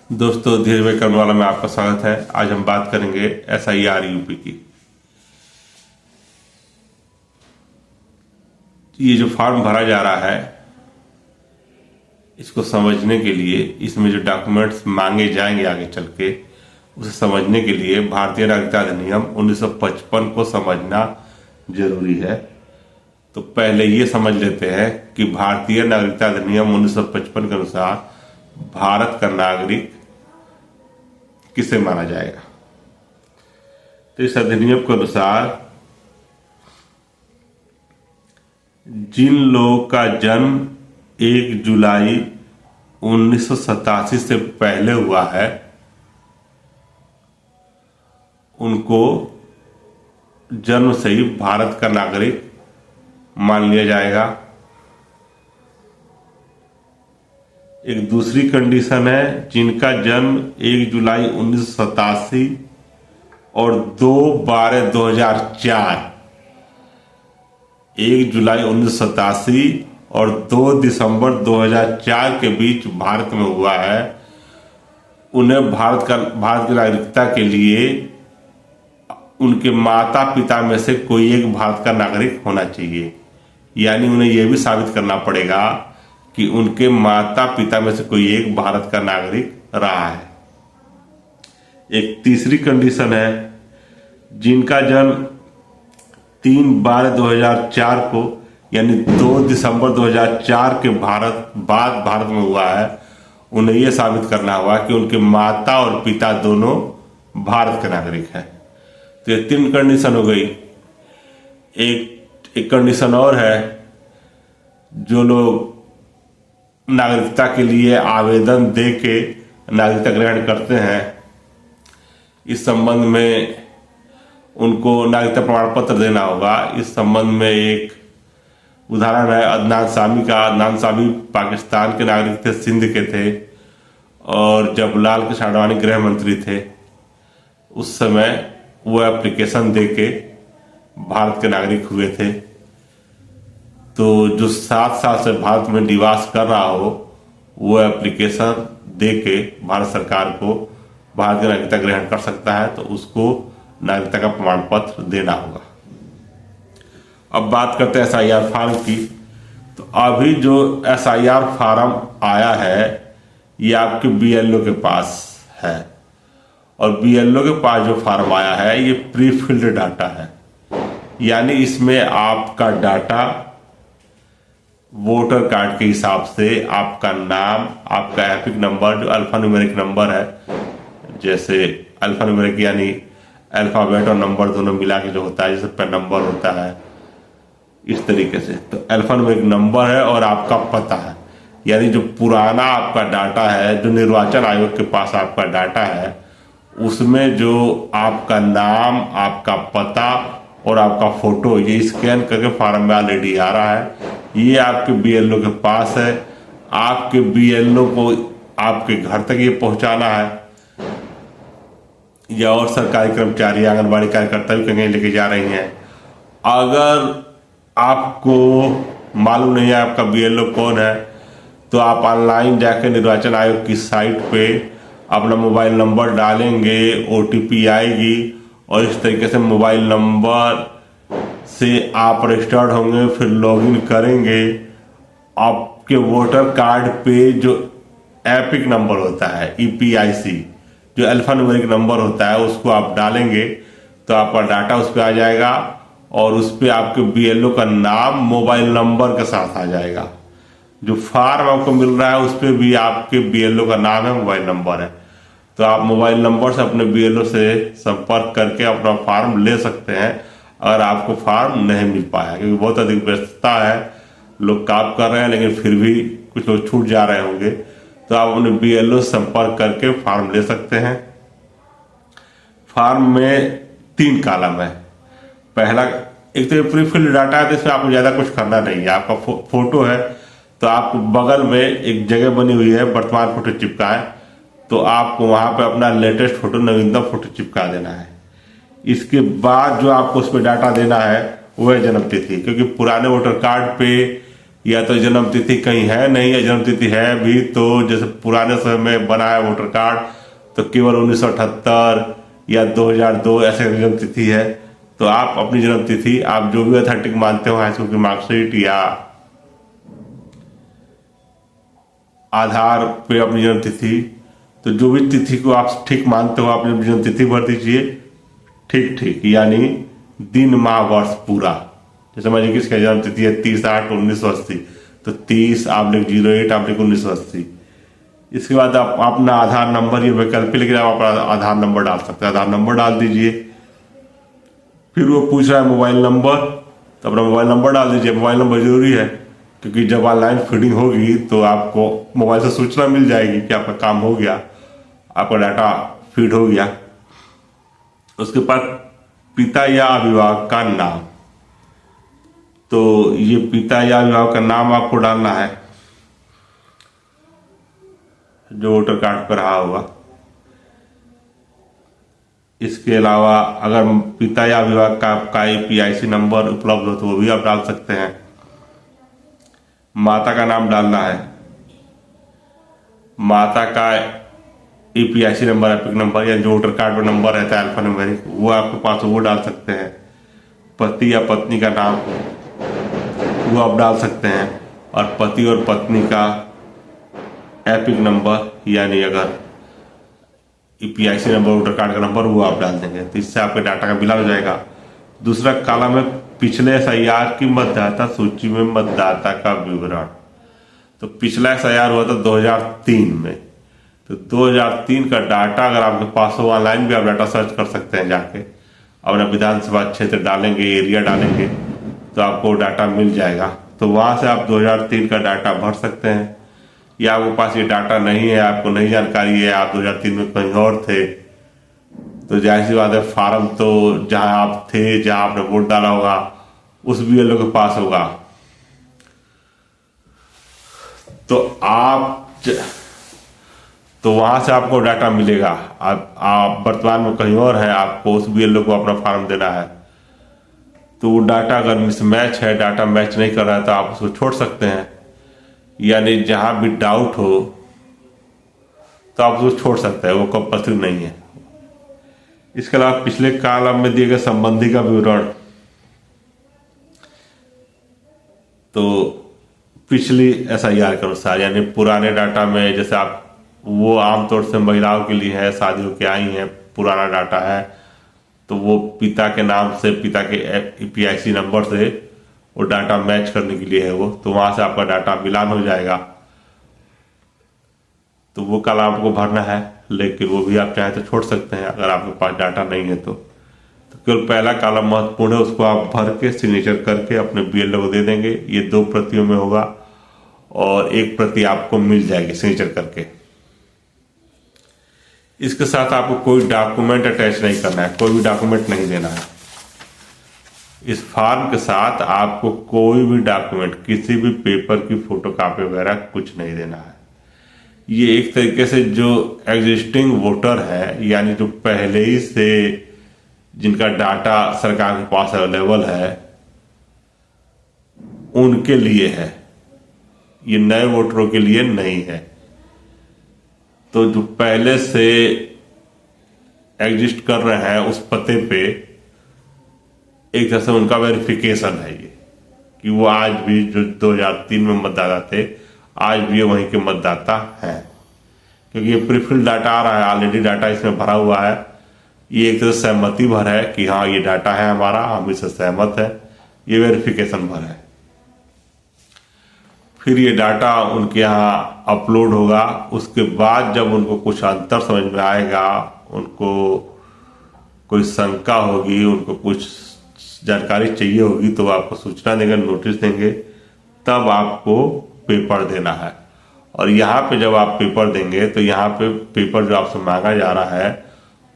दोस्तों, धीरज भाई करमवाला में आपका स्वागत है। आज हम बात करेंगे SIR यूपी की। ये जो फॉर्म भरा जा रहा है, इसको समझने के लिए, इसमें जो डॉक्यूमेंट्स मांगे जाएंगे आगे चल के, उसे समझने के लिए भारतीय नागरिकता अधिनियम 1955 को समझना जरूरी है। तो पहले ये समझ लेते हैं कि भारतीय नागरिकता अधिनियम 1955 के अनुसार भारत का नागरिक किसे माना जाएगा। तो इस अधिनियम के अनुसार जिन लोगों का जन्म 1 जुलाई 1987 से पहले हुआ है, उनको जन्म से ही भारत का नागरिक मान लिया जाएगा। एक दूसरी कंडीशन है, जिनका जन्म 1 जुलाई 1987 और 2/12/2004, 1 जुलाई 1987 और 2 दिसंबर 2004 के बीच भारत में हुआ है, उन्हें भारत की नागरिकता के लिए उनके माता पिता में से कोई एक भारत का नागरिक होना चाहिए। यानी उन्हें यह भी साबित करना पड़ेगा कि उनके माता पिता में से कोई एक भारत का नागरिक रहा है। एक तीसरी कंडीशन है, जिनका जन्म 3/12/2004 को यानी 2 दिसंबर 2004 के बाद भारत में हुआ है, उन्हें यह साबित करना होगा कि उनके माता और पिता दोनों भारत के नागरिक हैं। तो ये 3 कंडीशन हो गई। एक कंडीशन और है, जो लोग नागरिकता के लिए आवेदन दे के नागरिकता ग्रहण करते हैं, इस संबंध में उनको नागरिकता प्रमाण पत्र देना होगा। इस संबंध में एक उदाहरण है अदनान सामी का। अदनान सामी पाकिस्तान के नागरिक थे, सिंध के थे, और जब लाल कृष्ण आडवाणी गृह मंत्री थे, उस समय वो एप्लीकेशन दे के भारत के नागरिक हुए थे। तो जो 7 साल से भारत में निवास कर रहा हो, वो एप्लीकेशन दे के भारत सरकार को भारत की नागरिकता ग्रहण कर सकता है, तो उसको नागरिकता का प्रमाण पत्र देना होगा। अब बात करते हैं SIR फॉर्म की। तो अभी जो SIR फॉर्म आया है, ये आपके BLO के पास है, और BLO के पास जो फॉर्म आया है, ये प्री फिल्ड डाटा है। यानी इसमें आपका डाटा वोटर कार्ड के हिसाब से आपका नाम, आपका एपिक नंबर, जो अल्फान्यूमेरिक नंबर है, जैसे अल्फान्यूमेरिक यानी अल्फाबेट और नंबर दोनों मिला के जो होता है, जैसे पेन नंबर होता है, इस तरीके से। तो अल्फान्यूमेरिक नंबर है और आपका पता है। यानी जो पुराना आपका डाटा है, जो निर्वाचन आयोग के पास आपका डाटा है, उसमें जो आपका नाम, आपका पता और आपका फोटो, ये स्कैन करके फॉर्म में ऑलरेडी आ रहा है। ये आपके BLO के पास है। आपके BLO को आपके घर तक ये पहुंचाना है, या और सरकारी कर्मचारी, आंगनबाड़ी कार्यकर्ता भी कहीं लेके जा रही हैं। अगर आपको मालूम नहीं है आपका BLO कौन है, तो आप ऑनलाइन जाकर निर्वाचन आयोग की साइट पे अपना मोबाइल नंबर डालेंगे, OTP आएगी, और इस तरीके से मोबाइल नंबर से आप रजिस्टर्ड होंगे, फिर लॉगिन करेंगे। आपके वोटर कार्ड पे जो एपिक नंबर होता है, EPIC, जो अल्फान्यूमेरिक नंबर होता है, उसको आप डालेंगे तो आपका डाटा उस पर आ जाएगा, और उस पर आपके BLO का नाम मोबाइल नंबर के साथ आ जाएगा। जो फॉर्म आपको मिल रहा है, उस पर भी आपके BLO का नाम है, मोबाइल नंबर है। तो आप मोबाइल नंबर से अपने BLO से संपर्क करके अपना फॉर्म ले सकते हैं, अगर आपको फॉर्म नहीं मिल पाया, क्योंकि बहुत अधिक व्यस्तता है, लोग काम कर रहे हैं, लेकिन फिर भी कुछ लोग छूट जा रहे होंगे। तो आप अपने BLO से संपर्क करके फॉर्म ले सकते हैं। फॉर्म में 3 कॉलम है। पहला, एक तो प्री फिल्ड डाटा है, तो इसमें आपको ज़्यादा कुछ करना नहीं है। आपका फोटो है, तो आपको बगल में एक जगह बनी हुई है, वर्तमान फोटो चिपका है, तो आपको वहां पे अपना लेटेस्ट फोटो, नवीनतम फोटो चिपका देना है। इसके बाद जो आपको उस पर डाटा देना है, वो है जन्म तिथि, क्योंकि पुराने वोटर कार्ड पे या तो जन्म तिथि कहीं है नहीं, या जन्म तिथि है भी तो जैसे पुराने समय में बना है वोटर कार्ड तो केवल 1978 या 2002 ऐसे जन्म तिथि है। तो आप अपनी जन्म तिथि आप जो भी अथेंटिक मानते हो, हाई स्कूल की मार्कशीट या आधार पे अपनी जन्म तिथि, तो जो भी तिथि को आप ठीक मानते हो आप अपनी जन्म तिथि भर दीजिए, ठीक ठीक, यानी दिन माह वर्ष पूरा। जैसे मान लीजिए किसका जन्म तिथि है 30/8/1980, तो 30 आप लिख 08 आप लिख 1980। इसके बाद आप अपना आधार नंबर, ये वैकल्पिक, लेकिन आप अपना आधार नंबर डाल सकते हैं, आधार नंबर डाल दीजिए। फिर वो पूछ रहा है मोबाइल नंबर, तो अपना मोबाइल नंबर डाल दीजिए। मोबाइल नंबर जरूरी है क्योंकि जब ऑनलाइन फीडिंग होगी तो आपको मोबाइल से सूचना मिल जाएगी कि आपका काम हो गया, आपका डाटा फीड हो गया। उसके बाद पिता या अभिभावक का नाम, तो ये पिता या अभिभावक का नाम आपको डालना है जो वोटर कार्ड पर रहा होगा। इसके अलावा अगर पिता या अभिभावक का आपका APIC नंबर उपलब्ध हो तो वो भी आप डाल सकते हैं। माता का नाम डालना है, माता का APIC नंबर, एपिक नंबर, या जो वोटर कार्ड पर नंबर रहता है अल्फा न्यूमेरिक, वो आपके पास वो डाल सकते हैं। पति या पत्नी का नाम वो आप डाल सकते हैं, और पति और पत्नी का एपिक नंबर, यानी अगर APIC नंबर वोटर कार्ड का नंबर, वो आप डाल देंगे। तो इससे आपके डाटा का मिलान हो जाएगा। दूसरा कॉलम है पिछले SIR की मतदाता सूची में मतदाता का विवरण। तो पिछला SIR हुआ था 2003 में, तो 2003 का डाटा अगर आपके पास हो, ऑनलाइन भी आप डाटा सर्च कर सकते हैं, जाके अपना विधानसभा क्षेत्र डालेंगे, एरिया डालेंगे तो आपको डाटा मिल जाएगा। तो वहां से आप 2003 का डाटा भर सकते हैं। या आपके पास ये डाटा नहीं है, आपको नहीं जानकारी है, आप 2003 में कहीं और थे, तो जाहिर सी बात है फार्म तो जहां आप थे, जहां आपने वोट डाला होगा, उस BLO के पास होगा। तो वहां से आपको डाटा मिलेगा। आप वर्तमान में कहीं और हैं, आपको उस BLO को अपना फॉर्म देना है, तो वो डाटा अगर मिसमैच है, डाटा मैच नहीं कर रहा है, तो आप उसको छोड़ सकते हैं। यानी जहां भी डाउट हो तो आप उसको छोड़ सकते हैं, वो कंपल्सरी नहीं है। इसके अलावा पिछले कॉलम में दिए गए संबंधी का विवरण, तो पिछली SIR के अनुसार, यानी पुराने डाटा में, जैसे आप वो आमतौर से महिलाओं के लिए है, शादी होके आई हैं, पुराना डाटा है, तो वो पिता के नाम से, पिता के APIC नंबर से वो डाटा मैच करने के लिए है वो, तो वहां से आपका डाटा मिलान हो जाएगा। तो वो कॉलम आपको भरना है, लेकिन वो भी आप चाहे तो छोड़ सकते हैं अगर आपके पास डाटा नहीं है तो केवल पहला कॉलम महत्वपूर्ण है, उसको आप भर के सिग्नेचर करके अपने BLO को दे देंगे। ये 2 प्रतियों में होगा और 1 प्रति आपको मिल जाएगी सिग्नेचर करके। इसके साथ आपको कोई डॉक्यूमेंट अटैच नहीं करना है, कोई भी डॉक्यूमेंट नहीं देना है। इस फॉर्म के साथ आपको कोई भी डॉक्यूमेंट, किसी भी पेपर की फोटोकॉपी वगैरह कुछ नहीं देना है। ये एक तरीके से जो एग्जिस्टिंग वोटर है, यानी जो पहले ही से जिनका डाटा सरकार के पास अवेलेबल है, उनके लिए है, ये नए वोटरों के लिए नहीं है। तो जो पहले से एग्जिस्ट कर रहे हैं उस पते पे एक तरह से उनका वेरिफिकेशन है ये, कि वो आज भी जो 2003 में मतदाता थे, आज भी वहीं के मतदाता हैं। क्योंकि ये प्रीफिल्ड डाटा आ रहा है, ऑलरेडी डाटा इसमें भरा हुआ है। ये एक तरह से सहमति भर है कि हाँ ये डाटा है हमारा, हम इससे सहमत है, ये वेरिफिकेशन भर है। फिर ये डाटा उनके यहाँ अपलोड होगा। उसके बाद जब उनको कुछ अंतर समझ में आएगा, उनको कोई शंका होगी, उनको कुछ जानकारी चाहिए होगी, तो आपको सूचना देंगे, नोटिस देंगे, तब आपको पेपर देना है। और यहाँ पे जब आप पेपर देंगे तो यहाँ पे पेपर जो आपसे मांगा जा रहा है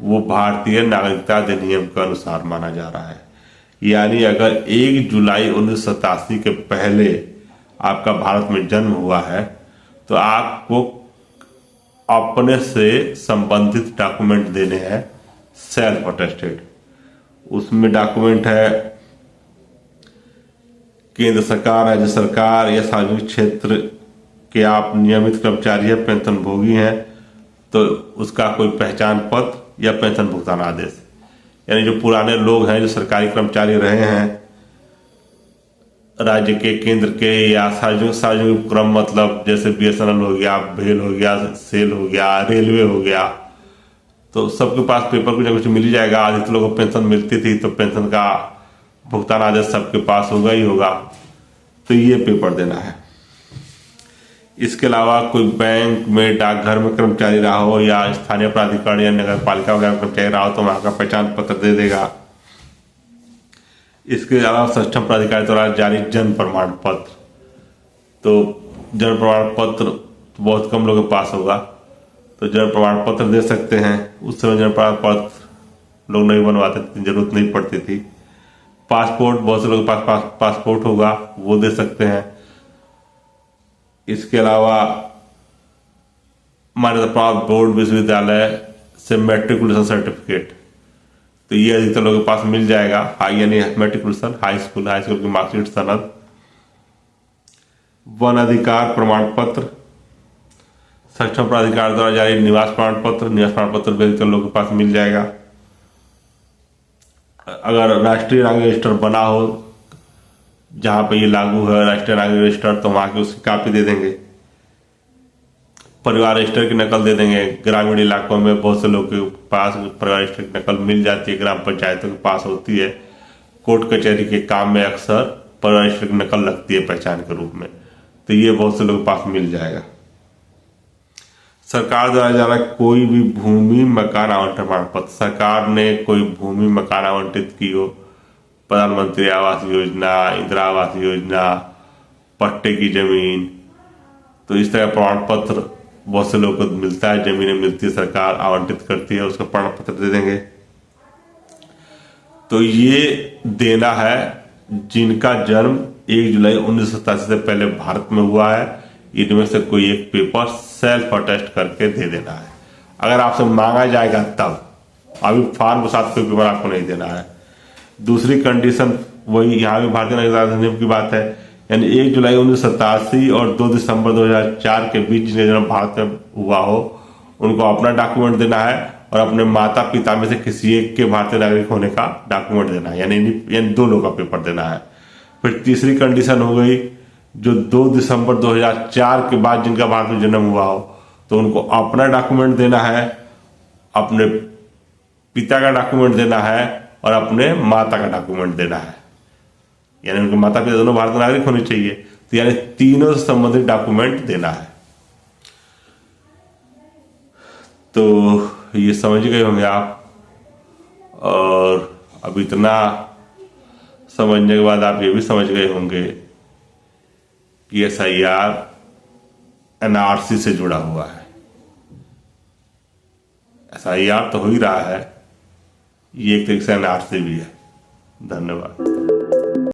वो भारतीय नागरिकता अधिनियम के अनुसार माना जा रहा है। यानी अगर 1 जुलाई 1987 के पहले आपका भारत में जन्म हुआ है तो आपको अपने से संबंधित डॉक्यूमेंट देने हैं, सेल्फ अटेस्टेड। उसमें डॉक्यूमेंट है केंद्र सरकार, राज्य सरकार या सार्वजनिक क्षेत्र के आप नियमित कर्मचारी हैं, पेंशन भोगी हैं, तो उसका कोई पहचान पत्र या पेंशन भुगतान आदेश, यानी जो पुराने लोग हैं, जो सरकारी कर्मचारी रहे हैं राज्य के, केंद्र के या सार्वजनिक उपक्रम, मतलब जैसे BSNL हो गया, भेल हो गया, सेल हो गया, रेलवे हो गया, तो सबके पास पेपर कुछ ना कुछ मिल ही जाएगा। आधिक लोगों को पेंशन मिलती थी, तो पेंशन का भुगतान आदेश सबके पास होगा ही होगा, तो ये पेपर देना है। इसके अलावा कोई बैंक में, डाकघर में कर्मचारी रहा हो या स्थानीय प्राधिकरण या नगर पालिका वगैरह कर्मचारी रहा हो, तो वहां का पहचान पत्र दे देगा। इसके अलावा सक्षम प्राधिकारी द्वारा जारी जन्म प्रमाण पत्र, तो जन्म प्रमाण पत्र बहुत कम लोगों के पास होगा, तो जन्म प्रमाण पत्र दे सकते हैं। उस समय जन्म प्रमाण पत्र लोग नहीं बनवाते थे, जरूरत नहीं पड़ती थी। पासपोर्ट, बहुत से लोगों के पास पासपोर्ट होगा, वो दे सकते हैं। इसके अलावा मान्यता प्राप्त बोर्ड विश्वविद्यालय से मैट्रिकुलेशन सर्टिफिकेट, तो ये अधिकतर लोगों के पास मिल जाएगा। हाई यानी मैट्रिकुलेशन, हाई स्कूल की मार्कशीट, सनद। वन अधिकार प्रमाण पत्र, सक्षम प्राधिकार द्वारा जारी निवास प्रमाण पत्र भी अधिकतर लोगों के पास मिल जाएगा। अगर राष्ट्रीय नागरिक रजिस्टर बना हो जहां पे ये लागू है राष्ट्रीय नागरिक रजिस्टर, तो वहां की उसकी कॉपी दे देंगे। परिवार रजिस्टर की नकल दे देंगे। ग्रामीण इलाकों में बहुत से लोगों के पास परिवार रजिस्टर की नकल मिल जाती है, ग्राम पंचायतों के पास होती है। कोर्ट कचहरी के काम में अक्सर परिवार रजिस्टर की नकल लगती है पहचान के रूप में, तो ये बहुत से लोगों के पास मिल जाएगा। सरकार द्वारा जारी कोई भी भूमि मकान आवंटन प्रमाण पत्र, सरकार ने कोई भूमि मकान आवंटित की हो, प्रधानमंत्री आवास योजना, इंदिरा आवास योजना, पट्टे की जमीन, तो इस तरह प्रमाण पत्र बहुत से लोगों को मिलता है। जमीनें मिलती है, सरकार आवंटित करती है, उसका प्रमाण पत्र दे देंगे। तो ये देना है जिनका जन्म 1 जुलाई 1987 से पहले भारत में हुआ है। इनमें से कोई एक पेपर सेल्फ अटेस्ट करके दे देना है। अगर आपसे मांगा जाएगा तब, अभी फॉर्म के साथ कोई पेपर आपको नहीं देना है। दूसरी कंडीशन वही, यहाँ भी भारतीय नागरिकता अधिनियम की बात है, यानी 1 जुलाई 1987 और 2 दिसंबर 2004 के बीच जिनका जन्म भारत में हुआ हो, उनको अपना डॉक्यूमेंट देना है और अपने माता पिता में से किसी एक के भारतीय नागरिक होने का डॉक्यूमेंट देना है, यानी 2 लोगों का पेपर देना है। फिर तीसरी कंडीशन हो गई, जो 2 दिसंबर 2004 के बाद जिनका भारत में जन्म हुआ हो, तो उनको अपना डॉक्यूमेंट देना है, अपने पिता का डॉक्यूमेंट देना है और अपने माता का डॉक्यूमेंट देना है, यानी उनके माता पिता दोनों भारतीय नागरिक होने चाहिए, तो यानी तीनों से संबंधित डॉक्यूमेंट देना है। तो ये समझ गए होंगे आप, और अब इतना समझने के बाद आप ये भी समझ गए होंगे कि SIR NRC से जुड़ा हुआ है। SIR तो हो ही रहा है, ये एक तरीके से NRC भी है। धन्यवाद।